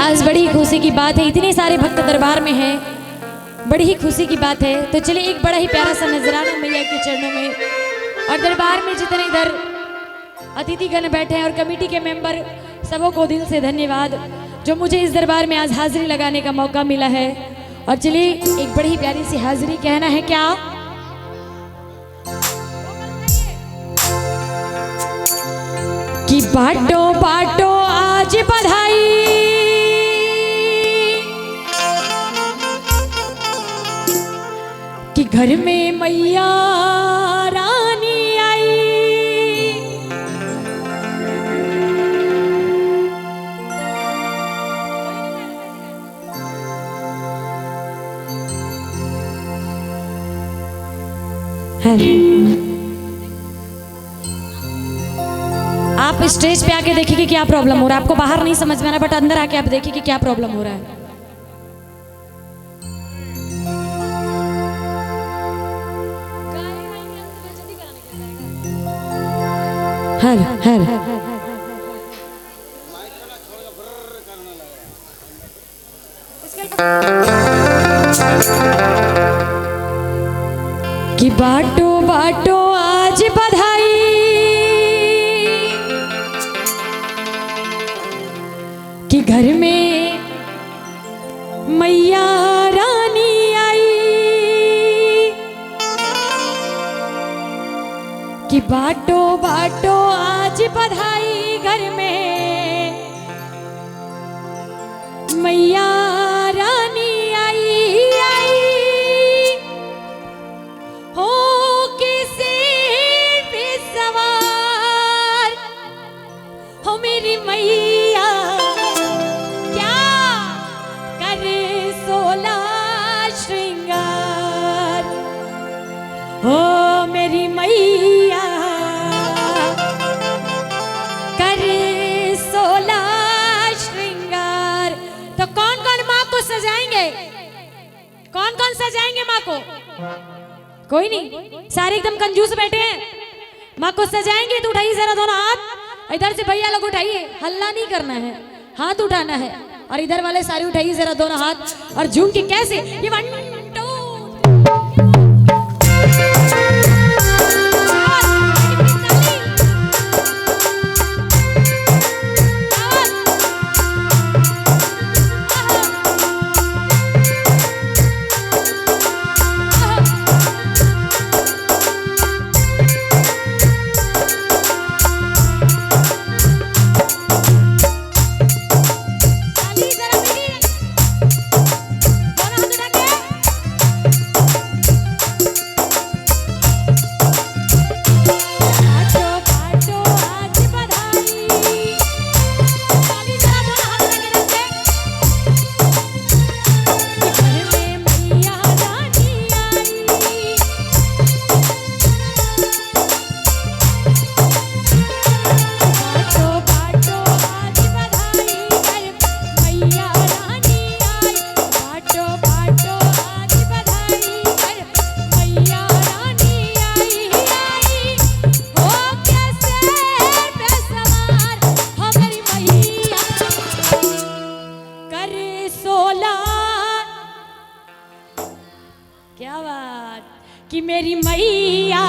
आज बड़ी खुशी की बात है, इतने सारे भक्त दरबार में हैं, बड़ी ही खुशी की बात है। तो चलिए एक बड़ा ही प्यारा सा नजराना मैया के चरणों में, और दरबार में जितने इधर अतिथिगण बैठे हैं और कमेटी के मेंबर, सबों को दिल से धन्यवाद जो मुझे इस दरबार में आज हाजिरी लगाने का मौका मिला है। और चलिए एक बड़ी ही प्यारी सी हाजिरी कहना है क्या, कि बाटो बाटो आज बधाई, कि घर में मैया रानी आई। आप स्टेज पे आके देखिए कि क्या प्रॉब्लम हो रहा है। आपको बाहर नहीं समझ में आ रहा, बट अंदर आके आप देखिए कि क्या प्रॉब्लम हो रहा है। हर हर कि बाटो बाटो आज बधाई, कि घर में मैया रानी आई, कि बाटो बाटो आज बधाई, घर में मैया रानी आई आई। हो किसी पे सवार हो मेरी मैया, क्या करे 16 श्रृंगार। हो मेरी मैया करे 16 श्रृंगार। तो कौन कौन माँ को सजाएंगे, कौन कौन सजाएंगे माँ को? कोई नहीं, सारे एकदम कंजूस बैठे हैं। माँ को सजाएंगे तो उठाइए जरा दोनों हाथ, इधर से भैया लोग उठाइए, हल्ला नहीं करना है, हाथ उठाना है। और इधर वाले सारे उठाइए जरा दोनों हाथ, और झूम के कैसे ये 1 2 क्या बात, कि मेरी मैया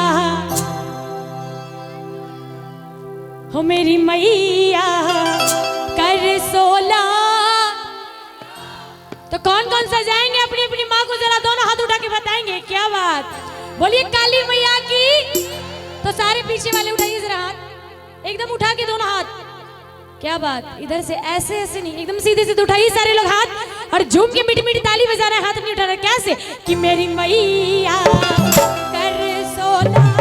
हो मेरी मैया कर 16। तो कौन कौन सजाएंगे अपनी अपनी माँ को, जरा दोनों हाथ उठा के बताएंगे। क्या बात, बोलिए काली मैया की। तो सारे पीछे वाले उठाइए जरा हाथ, एकदम उठा के दोनों हाथ। क्या बात, इधर से ऐसे ऐसे नहीं, एकदम सीधे सीधे उठाइए सारे लोग हाथ, और झूम के मीठी मीठी ताली बजा रहे हैं, हाथ नहीं उठा रहे। कैसे, कि मेरी मैया कर 16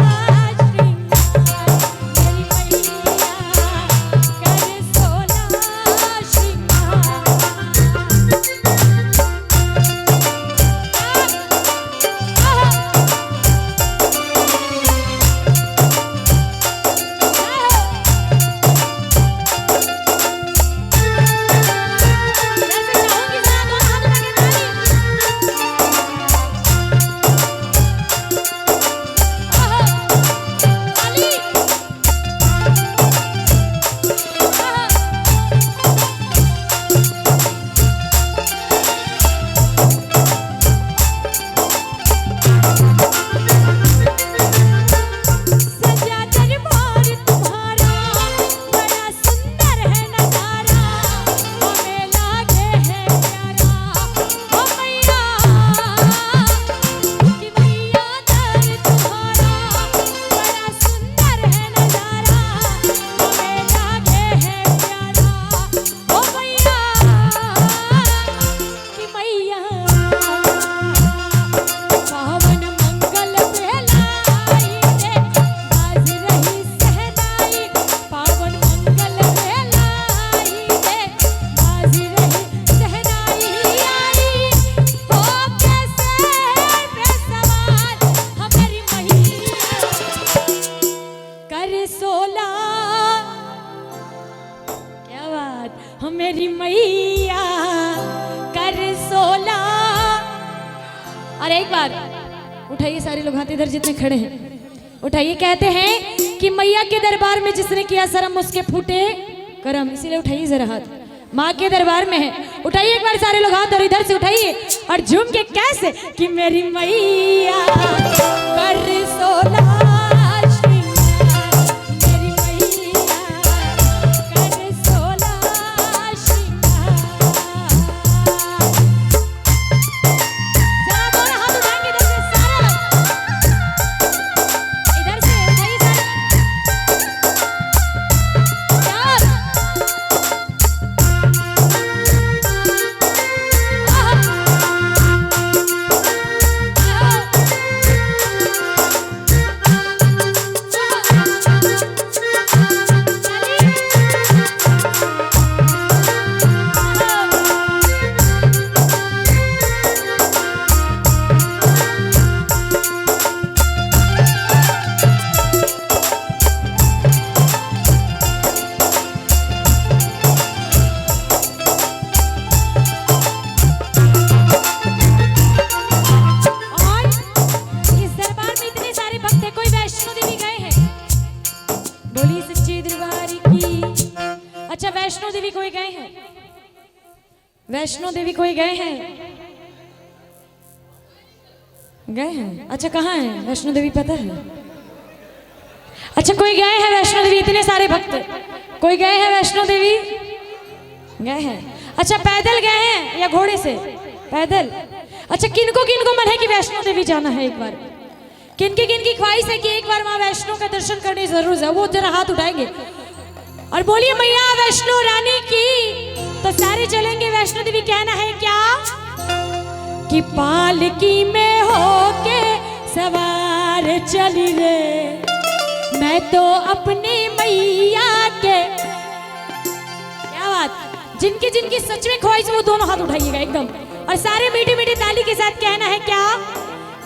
एक बार उठाइए सारे लोग हाथ इधर जितने खड़े हैं उठाइए। कहते हैं कि मैया के दरबार में जिसने किया शर्म उसके फूटे करम, इसीलिए उठाइए जरा हाथ। माँ के दरबार में है, उठाइए एक बार सारे लोग हाथ और इधर से उठाइए और झूम के कैसे कि मेरी मैया कर सोला वैष्णो देवी कोई गए हैं? वैष्णो देवी कोई गए हैं? गए हैं? अच्छा कहाँ है वैष्णो देवी पता है? अच्छा कोई गए हैं वैष्णो देवी? इतने सारे भक्त कोई गए हैं वैष्णो देवी? गए हैं। अच्छा पैदल गए हैं या घोड़े से? पैदल। अच्छा किनको मन है कि वैष्णो देवी जाना है एक बार? किनकी ख्वाहिश है कि एक बार माँ वैष्णो का दर्शन करने जरूर है? वो जरा हाथ उठाएंगे और बोलिए मैया वैष्णो रानी की। तो सारे चलेंगे वैष्णो देवी। कहना है क्या कि पालकी में होके सवार चली रे मैं तो अपनी मैया के। क्या बात, जिनकी सच में ख्वाहिश वो दोनों हाथ उठाइएगा एकदम और सारे मीठी मीठी ताली के साथ कहना है क्या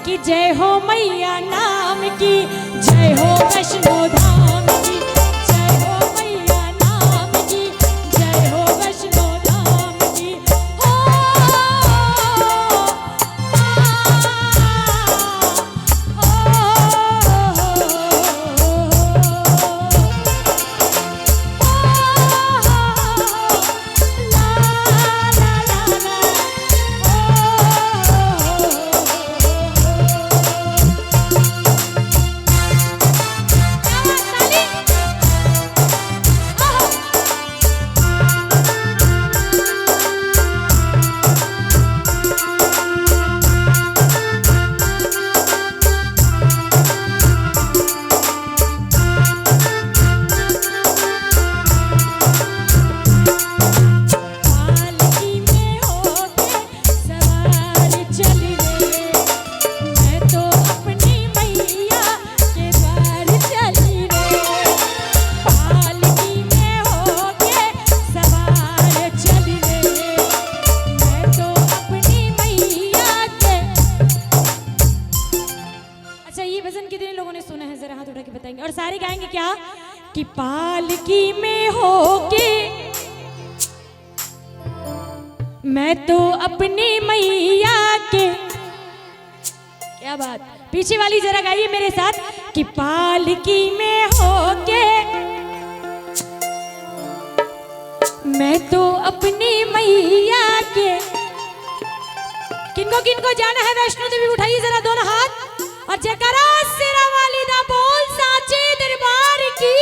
कि जय हो मैया नाम की, जय हो वैष्णो धाम की, जय हो मैया नाम की, जय हो वैष्णो धाम की। हो और सारे गाएंगे क्या कि पालकी में होके मैं तो अपनी मैया के। क्या बात, पीछे वाली जरा गाइए मेरे साथ कि पालकी में होके मैं तो अपनी मैया के। किनको जाना है वैष्णो देवी? उठाइए जरा दोनों हाथ और जयकारा सिरा वाली दा बोल साचे दरबार की।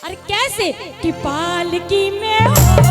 और कैसे कि पालकी में हो